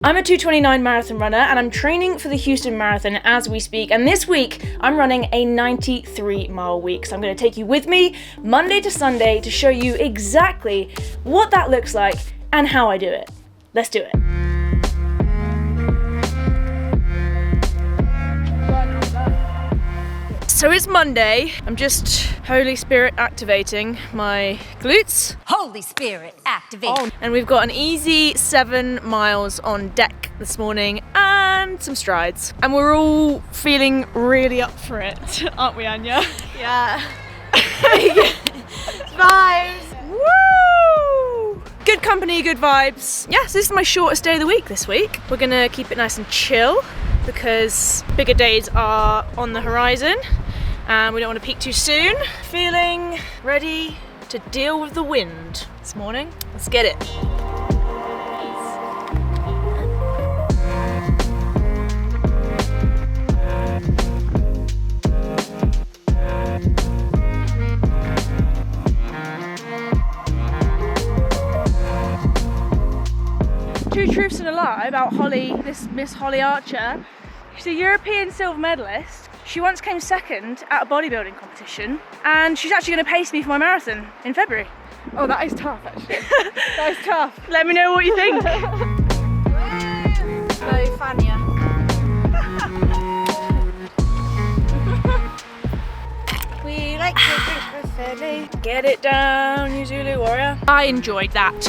I'm a 2:29 marathon runner and I'm training for the Houston Marathon as we speak, and this week I'm running a 93-mile week. So I'm going to take you with me Monday to Sunday to show you exactly what that looks like and how I do it. Let's do it. So it's Monday. I'm just Holy Spirit activating my glutes. Holy Spirit activate. Oh. And we've got an easy 7 miles on deck this morning and some strides. And we're all feeling really up for it, aren't we, Anya? Yeah. Vibes. Woo! Good company, good vibes. Yes, this is my shortest day of the week this week. We're gonna keep it nice and chill because bigger days are on the horizon. And we don't want to peak too soon. Feeling ready to deal with the wind this morning. Let's get it. Two truths and a lie about Holly, this Miss Holly Archer. She's a European silver medalist. She once came second at a bodybuilding competition, and she's actually going to pace me for my marathon in February. Oh, that is tough, actually. That is tough. Let me know what you think. Hello, Fania. We like to drink with Phily. Get it down, you Zulu warrior. I enjoyed that.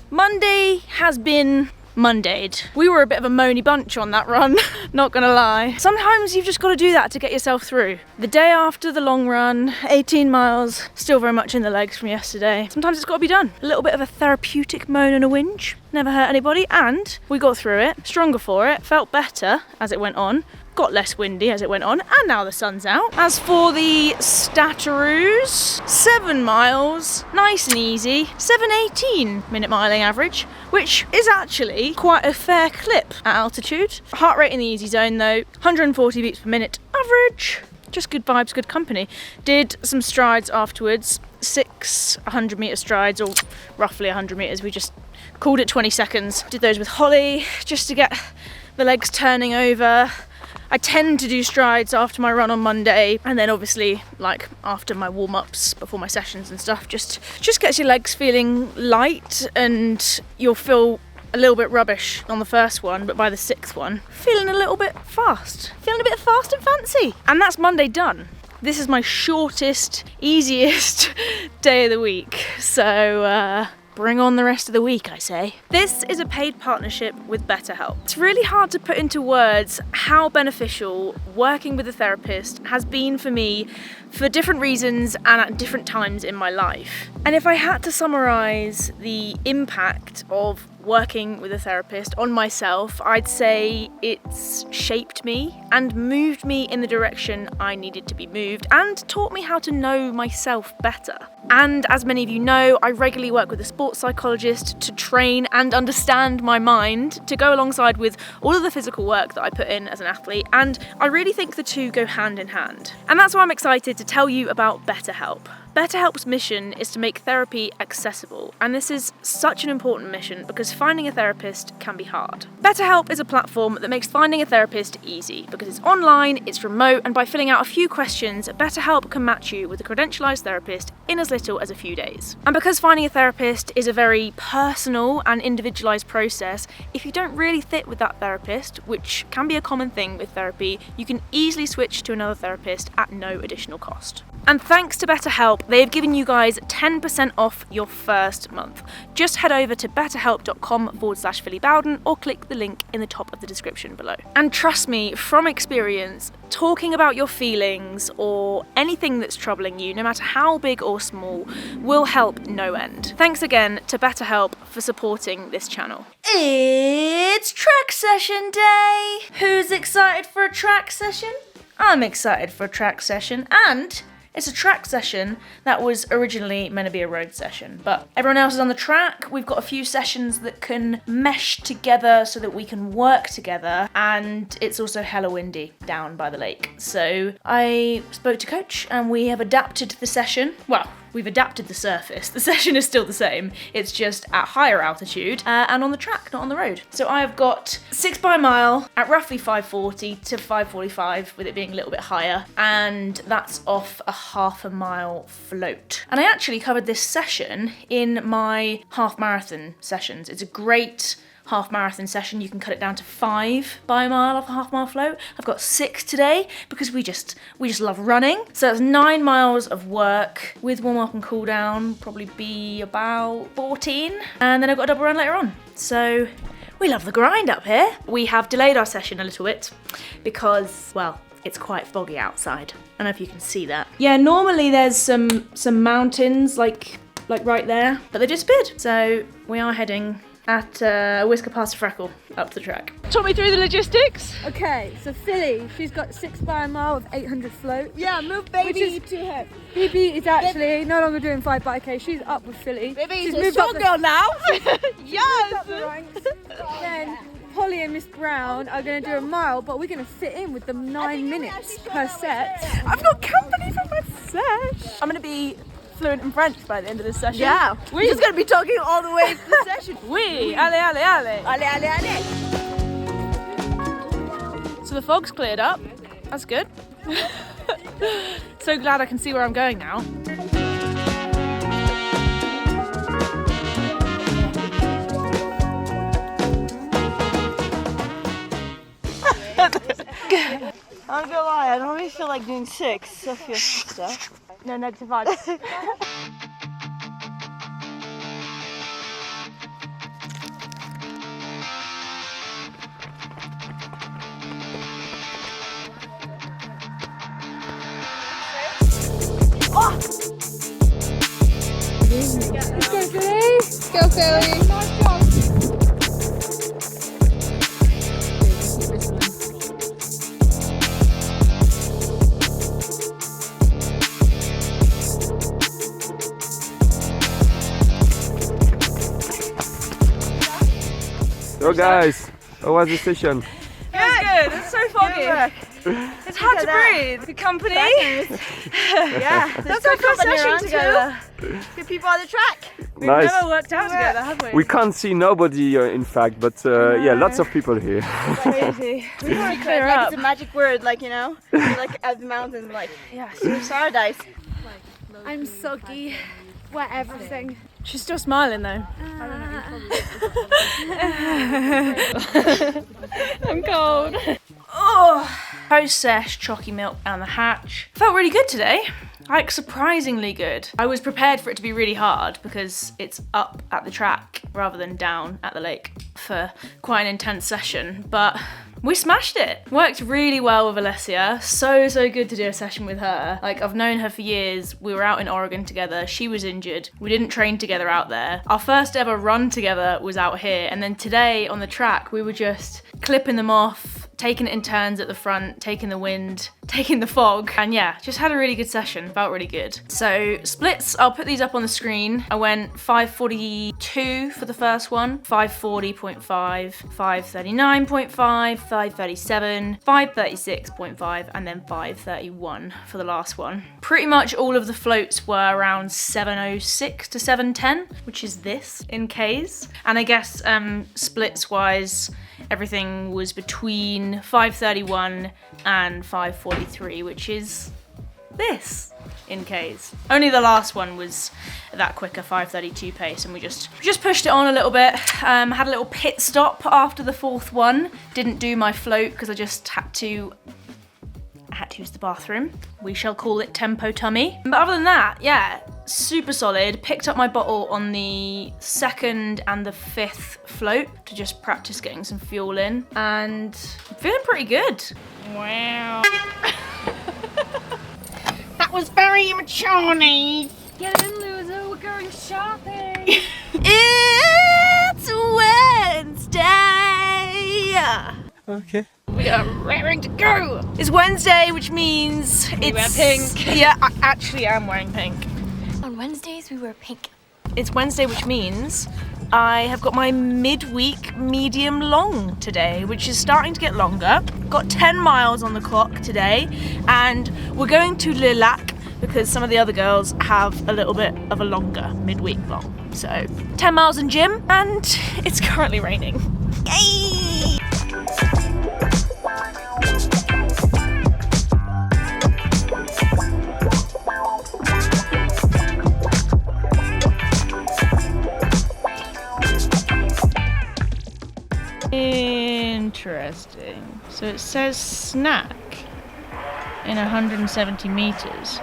Monday has been Monday'd. We were a bit of a moany bunch on that run, not gonna lie. Sometimes you've just got to do that to get yourself through. The day after the long run, 18 miles, still very much in the legs from yesterday. Sometimes it's got to be done. A little bit of a therapeutic moan and a whinge. Never hurt anybody, and we got through it, stronger for it, felt better as it went on. Got less windy as it went on, and now the sun's out. As for the stataroos, 7 miles, nice and easy, 7:18 minute miling average, which is actually quite a fair clip at altitude. Heart rate in the easy zone though, 140 beats per minute average. Just good vibes, good company. Did some strides afterwards, 6 100-metre strides, or roughly 100 metres. We just called it 20 seconds. Did those with Holly, just to get the legs turning over. I tend to do strides after my run on Monday, and then obviously like after my warm-ups before my sessions and stuff, just gets your legs feeling light, and you'll feel a little bit rubbish on the first one, but by the 6th one, feeling a little bit fast, feeling a bit fast and fancy. And that's Monday done. This is my shortest, easiest day of the week, so bring on the rest of the week, I say. This is a paid partnership with BetterHelp. It's really hard to put into words how beneficial working with a therapist has been for me for different reasons and at different times in my life. And if I had to summarise the impact of working with a therapist on myself, I'd say it's shaped me and moved me in the direction I needed to be moved, and taught me how to know myself better. And as many of you know, I regularly work with a sports psychologist to train and understand my mind, to go alongside with all of the physical work that I put in as an athlete, and I really think the two go hand in hand. And that's why I'm excited to tell you about BetterHelp. BetterHelp's mission is to make therapy accessible, and this is such an important mission because finding a therapist can be hard. BetterHelp is a platform that makes finding a therapist easy because it's online, it's remote, and by filling out a few questions, BetterHelp can match you with a credentialised therapist in as little as a few days. And because finding a therapist is a very personal and individualised process, if you don't really fit with that therapist, which can be a common thing with therapy, you can easily switch to another therapist at no additional cost. And thanks to BetterHelp, they've given you guys 10% off your first month. Just head over to betterhelp.com/Phily Bowden or click the link in the top of the description below. And trust me, from experience, talking about your feelings or anything that's troubling you, no matter how big or small, will help no end. Thanks again to BetterHelp for supporting this channel. It's track session day! Who's excited for a track session? I'm excited for a track session, and it's a track session that was originally meant to be a road session, but everyone else is on the track. We've got a few sessions that can mesh together so that we can work together, and it's also hella windy down by the lake. So I spoke to coach and we have adapted the session. Well, we've adapted the surface. The session is still the same, it's just at higher altitude and on the track, not on the road. So I have got 6 by mile at roughly 540 to 545, with it being a little bit higher, and that's off a half a mile float. And I actually covered this session in my half marathon sessions. It's a great half marathon session. You can cut it down to 5 by a mile off a half mile float. I've got 6 today because we just love running. So that's 9 miles of work with warm up and cool down, probably be about 14. And then I've got a double run later on. So we love the grind up here. We have delayed our session a little bit because, well, it's quite foggy outside. I don't know if you can see that. Yeah, normally there's some mountains like right there, but they disappeared. So we are heading at a whisker past a freckle up the track. Talk me through the logistics. Okay, so Phily, she's got 6 by a mile with 800 float. Yeah, move baby to her. BB is actually no longer doing 5 by K. She's up with Phily. Baby's She's a moved strong girl now. Yes. Up the ranks. Then Polly and Miss Brown are going to do a mile, but we're going to fit in with them 9 minutes per set. I've got company for my sesh. I'm going to be fluent in French by the end of this session. Yeah, we're just gonna be talking all the way through the session. Oui, allez, allez, allez. Allez, allez, allez. So the fog's cleared up. That's good. So glad I can see where I'm going now. I'm gonna lie, I don't really feel like doing 6, so feel stuff. No negative vibes. Go Phily! Nice job! So guys, how was the session? It was good. It's so foggy. It's hard to breathe. Good company. Yeah, That's our first session together. Good people on the track. We've Nice. never worked out together, have we? We can't see nobody in fact, but yeah, lots of people here. Crazy. We want to clear up. It's a magic word, like, you know, like at the mountain, like, yeah, paradise. I'm soggy. Wet everything. She's still smiling though. I'm cold. Oh, post-sesh, chalky milk and the hatch. Felt really good today. Like surprisingly good. I was prepared for it to be really hard because it's up at the track rather than down at the lake for quite an intense session, but we smashed it. Worked really well with Alessia. So good to do a session with her. Like, I've known her for years. We were out in Oregon together. She was injured. We didn't train together out there. Our first ever run together was out here. And then today on the track, we were just clipping them off, taking it in turns at the front, taking the wind, taking the fog. And yeah, just had a really good session. Felt really good. So splits, I'll put these up on the screen. I went 5:42 for the first one, 5:40.5, 5:39.5, 5:37, 5:36.5, and then 5:31 for the last one. Pretty much all of the floats were around 7:06 to 7:10, which is this in Ks. And I guess splits wise, everything was between 5:31 and 5:43, which is this in Ks. Only the last one was that quicker 5:32 pace, and we just pushed it on a little bit. Had a little pit stop after the fourth one. Didn't do my float because I just had to use the bathroom. We shall call it tempo tummy. But other than that, yeah, super solid. Picked up my bottle on the second and the fifth float to just practice getting some fuel in, and I'm feeling pretty good. Wow. That was very immature, Nate. Get in, loser, we're going shopping! It's Wednesday. Okay. We are raring to go. It's Wednesday, which means it's wear pink. Yeah, I actually am wearing pink. On Wednesdays, we wear pink. It's Wednesday, which means I have got my midweek medium long today, which is starting to get longer. Got 10 miles on the clock today, and we're going to Le Lac because some of the other girls have a little bit of a longer midweek long. So 10 miles in gym, and it's currently raining. Yay! Interesting. So it says snack in 170 meters.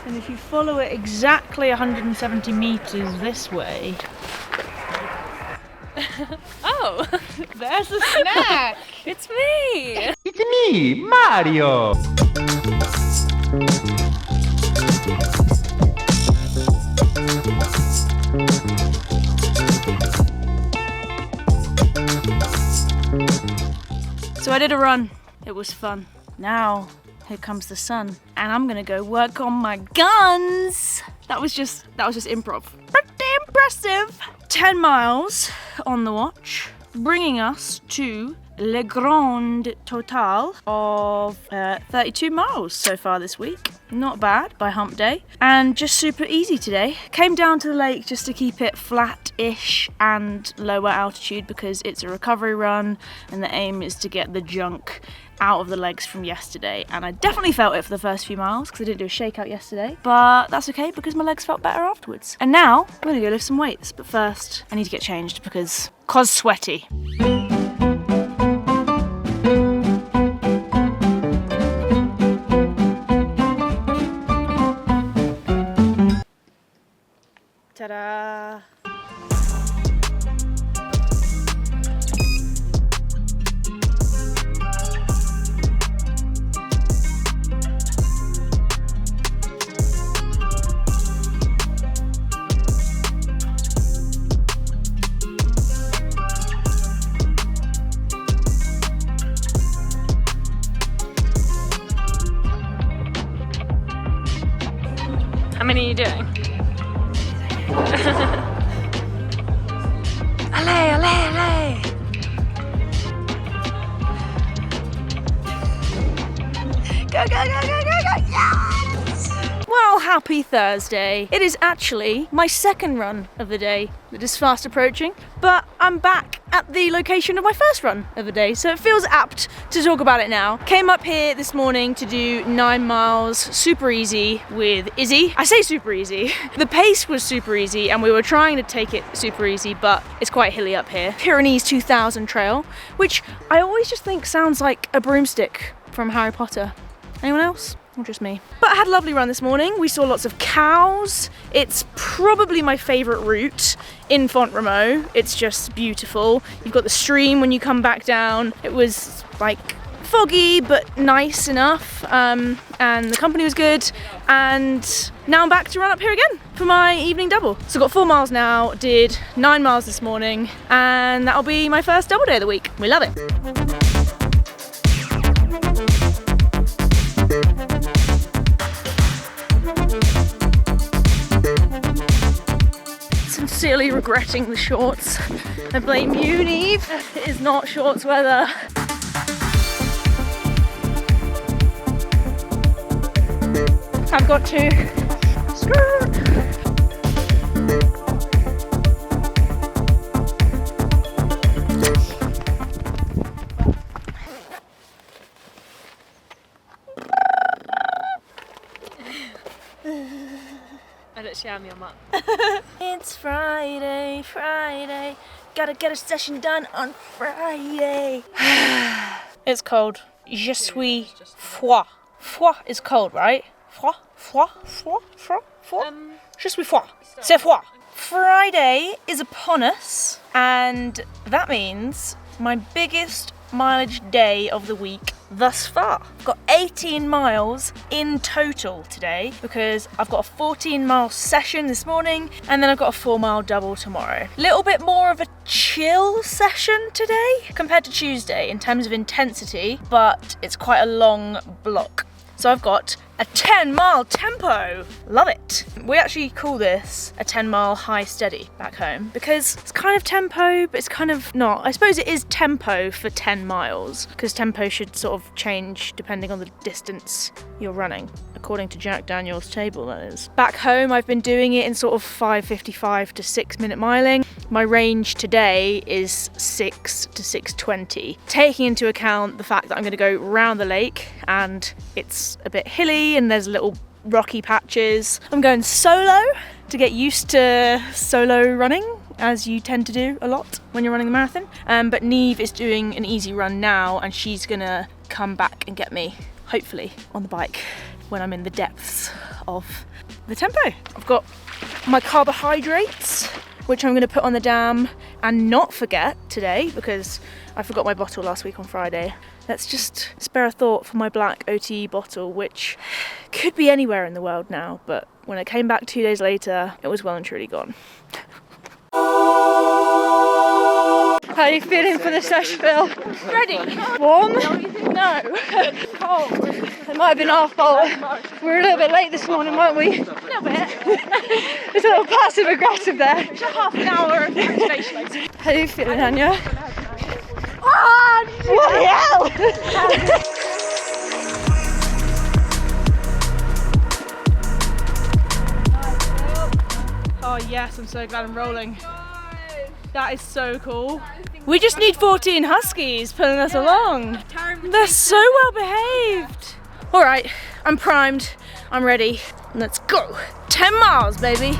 And if you follow it exactly 170 meters this way. Oh, there's a snack. It's me! It's me, Mario! So I did a run. It was fun. Now, here comes the sun, and I'm gonna go work on my guns. That was just improv. Pretty impressive. 10 miles on the watch, bringing us to Le Grand Total of 32 miles so far this week. Not bad by hump day, and just super easy today. Came down to the lake just to keep it flat-ish and lower altitude because it's a recovery run and the aim is to get the junk out of the legs from yesterday, and I definitely felt it for the first few miles because I didn't do a shakeout yesterday, but that's okay because my legs felt better afterwards. And now I'm gonna go lift some weights, but first I need to get changed because sweaty. Ta-da! How many are you doing? Allez, allez, allez! Go, go, go, go, go, go! Yes! Well, happy Thursday. It is actually my second run of the day that is fast approaching, but I'm back at the location of my first run of the day, so it feels apt to talk about it now. Came up here this morning to do 9 miles, super easy with Izzy. I say super easy. The pace was super easy and we were trying to take it super easy, but it's quite hilly up here. Pyrenees 2000 trail, which I always just think sounds like a broomstick from Harry Potter. Anyone else? Or just me? But I had a lovely run this morning. We saw lots of cows. It's probably my favourite route in Font-Romeu. It's just beautiful. You've got the stream when you come back down. It was like foggy but nice enough, and the company was good, and now I'm back to run up here again for my evening double. So I've got 4 miles now, did 9 miles this morning, and that'll be my first double day of the week. We love it. Sincerely regretting the shorts. I blame you, Neve. It is not shorts weather. I've got to skirt. I don't share me on that. It's Friday, Friday. Gotta get a session done on Friday. It's cold. Je suis froid. Froid is cold, right? Froid, froid, froid, froid, froid. Je suis froid. C'est froid. Friday is upon us, and that means my biggest mileage day of the week thus far. I've got 18 miles in total today because I've got a 14-mile session this morning and then I've got a 4-mile double tomorrow. Little bit more of a chill session today compared to Tuesday in terms of intensity, but it's quite a long block So I've got a 10-mile tempo. Love it. We actually call this a 10-mile high steady back home because it's kind of tempo, but it's kind of not. I suppose it is tempo for 10 miles because tempo should sort of change depending on the distance you're running, according to Jack Daniel's table, that is. Back home, I've been doing it in sort of 5:55 to 6-minute miling. My range today is 6 to 6:20, taking into account the fact that I'm going to go round the lake and it's a bit hilly and there's little rocky patches. I'm going solo to get used to solo running, as you tend to do a lot when you're running the marathon. But Neve is doing an easy run now and she's gonna come back and get me, hopefully, on the bike when I'm in the depths of the tempo. I've got my carbohydrates, which I'm gonna put on the dam and not forget today because I forgot my bottle last week on Friday. Let's just spare a thought for my black OTE bottle, which could be anywhere in the world now, but when I came back 2 days later, it was well and truly gone. How are you feeling for the sesh, Phil? Ready? Warm? No. Cold. It might have been our fault. We were a little bit late this morning, weren't we? A little bit. It's a little passive aggressive there. Just half an hour of activations. How are you feeling, Anya? Ah! What the hell? Oh yes, I'm so glad I'm rolling. That is so cool. We just need 14 huskies pulling us along. They're so well behaved. All right, I'm primed, I'm ready. Let's go. 10 miles, baby.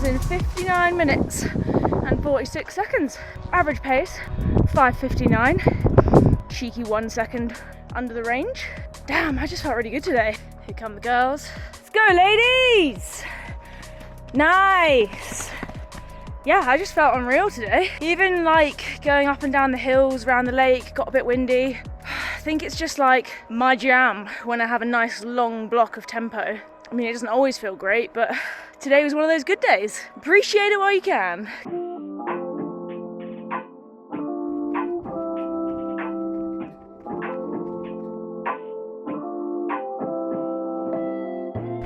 In 59 minutes and 46 seconds. Average pace 5:59. Cheeky 1 second under the range. Damn, I just felt really good today. Here come the girls. Let's go, ladies! Nice! Yeah, I just felt unreal today. Even like going up and down the hills around the lake, got a bit windy. I think it's just like my jam when I have a nice long block of tempo. I mean, it doesn't always feel great, but today was one of those good days. Appreciate it while you can.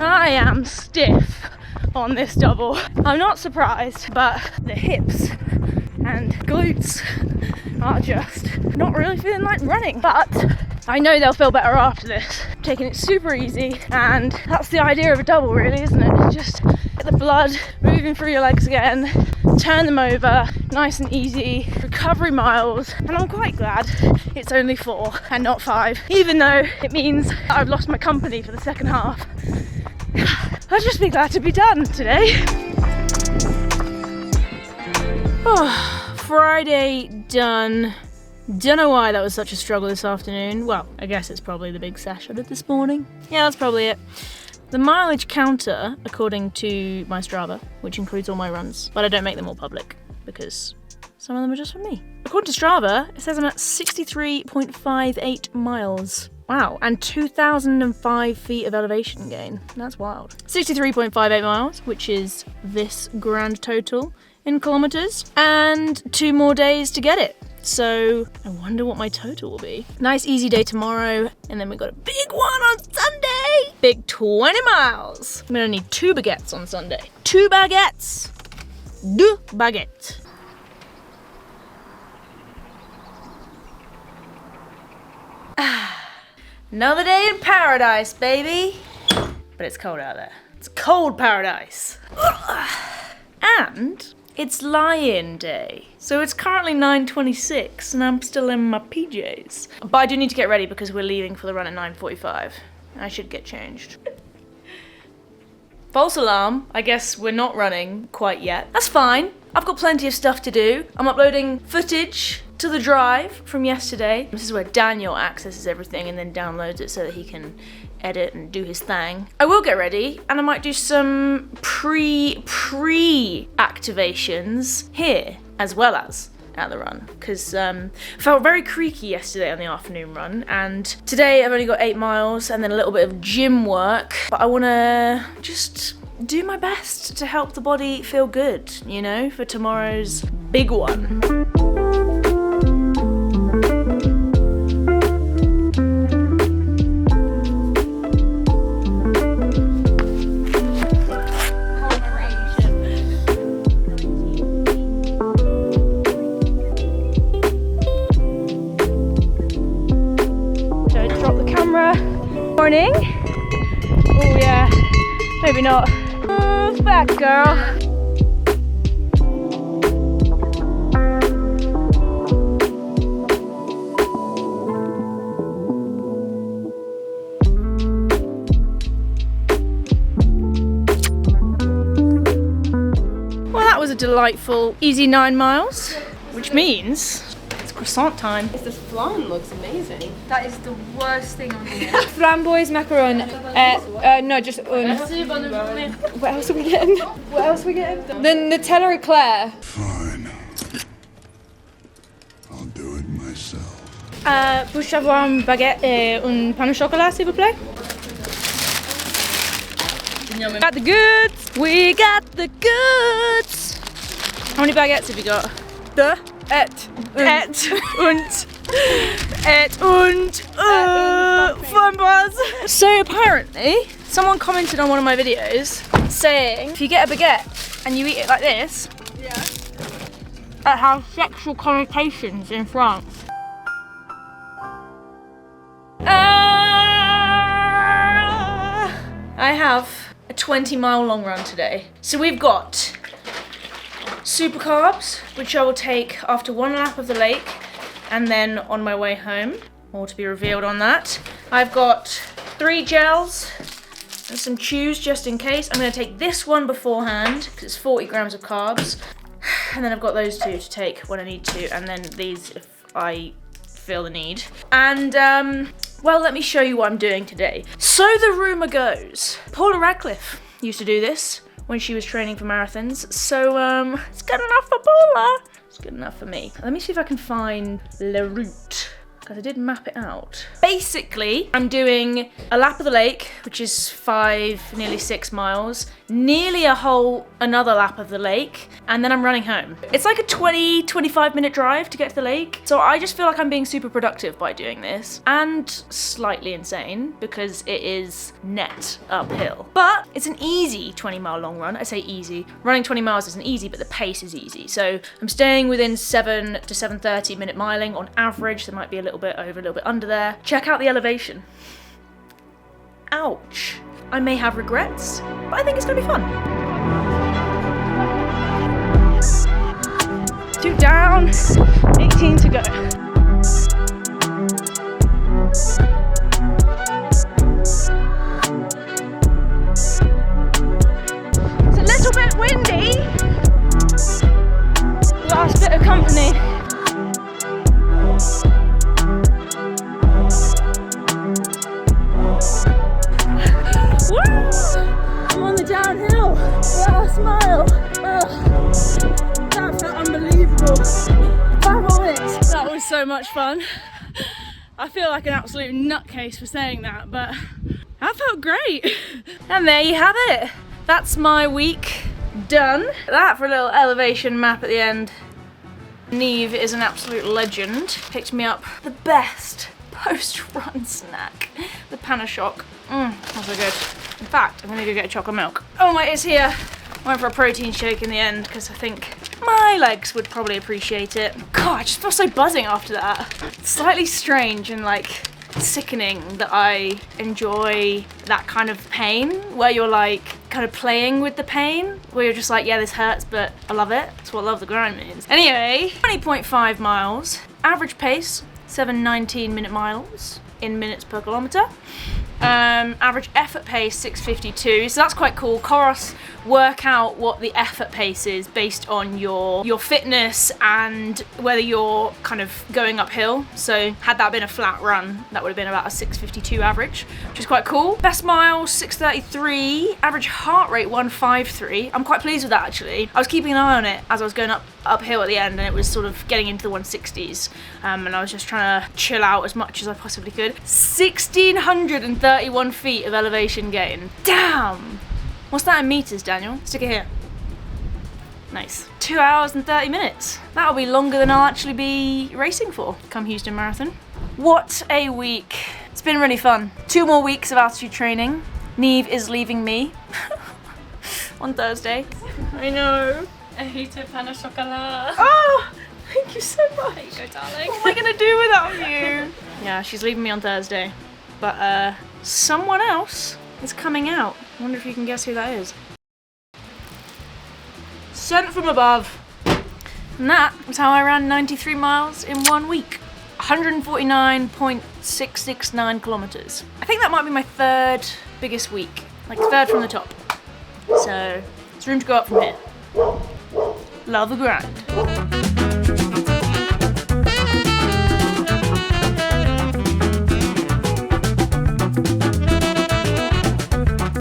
I am stiff on this double. I'm not surprised, but the hips and glutes are just not really feeling like running. But I know they'll feel better after this. I'm taking it super easy, and that's the idea of a double, really, isn't it? Just get the blood moving through your legs again, turn them over, nice and easy, recovery miles, and I'm quite glad it's only 4 and not 5, even though it means I've lost my company for the second half. I'll just be glad to be done today. Oh, Friday done. Don't know why that was such a struggle this afternoon. Well, I guess it's probably the big sesh I did this morning. Yeah, that's probably it. The mileage counter, according to my Strava, which includes all my runs, but I don't make them all public because some of them are just for me. According to Strava, it says I'm at 63.58 miles. Wow, and 2,005 feet of elevation gain. That's wild. 63.58 miles, which is this grand total in kilometers, and 2 more days to get it. So I wonder what my total will be. Nice easy day tomorrow, and then we got a big one on Sunday. Big 20 miles. I'm gonna need 2 baguettes on Sunday. 2 baguettes. 2 baguettes. Another day in paradise, baby. But it's cold out there. It's a cold paradise. And it's lie-in day. So it's currently 9:26 and I'm still in my PJs. But I do need to get ready because we're leaving for the run at 9:45. I should get changed. False alarm. I guess we're not running quite yet. That's fine. I've got plenty of stuff to do. I'm uploading footage to the drive from yesterday. This is where Daniel accesses everything and then downloads it so that he can edit and do his thing. I will get ready and I might do some pre-activations here as well as at the run, because felt very creaky yesterday on the afternoon run, and today I've only got 8 miles and then a little bit of gym work, but I want to just do my best to help the body feel good, you know, for tomorrow's big one. Morning. Oh yeah, maybe not. Move back, girl. Well, that was a delightful, easy 9 miles, which means it's croissant time. This flan looks amazing. That is the worst thing on here. Flamboy's macaron. No, just un. What else are we getting? What else are we getting? The Nutella eclair. Fine. I'll do it myself. Puis-je avoir une baguette et un pain au chocolat, s'il vous plaît? Got the goods! We got the goods! How many baguettes have you got? Fun buzz. So apparently, someone commented on one of my videos saying if you get a baguette and you eat it like this, it has sexual connotations in France. I have a 20-mile long run today. So we've got super carbs, which I will take after 1 lap of the lake and then on my way home. More to be revealed on that. I've got 3 gels and some chews just in case. I'm going to take this one beforehand because it's 40 grams of carbs. And then I've got those 2 to take when I need to, and then these if I feel the need. And well, let me show you what I'm doing today. So the rumour goes, Paula Radcliffe used to do this when she was training for marathons, so it's good enough for Paula. It's good enough for me. Let me see if I can find the route, because I did map it out. Basically, I'm doing a lap of the lake, which is 5, nearly 6 miles, nearly another lap of the lake, and then I'm running home. It's like a 20-25 minute drive to get to the lake, so I just feel like I'm being super productive by doing this, and slightly insane because it is net uphill. But it's an easy 20-mile long run. I say easy. Running 20 miles isn't easy, but the pace is easy. So I'm staying within 7 to 7:30 minute miling on average. There might be a little bit over, a little bit under there. Check out the elevation. Ouch. I may have regrets, but I think it's gonna be fun. 2 down, 18 to go. It's a little bit windy. Last bit of company. I'm on the downhill. Last mile. That felt unbelievable. 5 minutes. That was so much fun. I feel like an absolute nutcase for saying that, but that felt great. And there you have it. That's my week done. That for a little elevation map at the end. Neve is an absolute legend. Picked me up the best post-run snack, the Panashock. That's so good. In fact, I'm gonna go get a chocolate milk. Oh, my it's here. Went for a protein shake in the end because I think my legs would probably appreciate it. God, I just feel so buzzing after that. It's slightly strange and like sickening that I enjoy that kind of pain where you're like kind of playing with the pain, where you're just like, yeah, this hurts, but I love it. That's what love the grind means. Anyway, 20.5 miles, average pace, 7:19 minute miles. in minutes per kilometre. Average effort pace 6:52, so that's quite cool. Coros work out what the effort pace is based on your fitness and whether you're kind of going uphill. So had that been a flat run, that would have been about a 6:52 average, which is quite cool. Best mile 6:33, average heart rate 153. I'm quite pleased with that actually. I was keeping an eye on it as I was going uphill at the end, and it was sort of getting into the 160s, and I was just trying to chill out as much as I possibly could. 1,631 feet of elevation gain. Damn! What's that in meters, Daniel? Stick it here. Nice. 2 hours and 30 minutes. That'll be longer than I'll actually be racing for come Houston Marathon. What a week. It's been really fun. 2 more weeks of altitude training. Neve is leaving me on Thursday. I know. Pain au chocolat. Oh, thank you so much. There you go, darling. What am I gonna do without you? Yeah, she's leaving me on Thursday. But someone else is coming out. I wonder if you can guess who that is. Sent from above. And that was how I ran 93 miles in 1 week. 149.669 kilometers. I think that might be my 3rd biggest week. Like 3rd from the top. So, there's room to go up from here. Love the grind.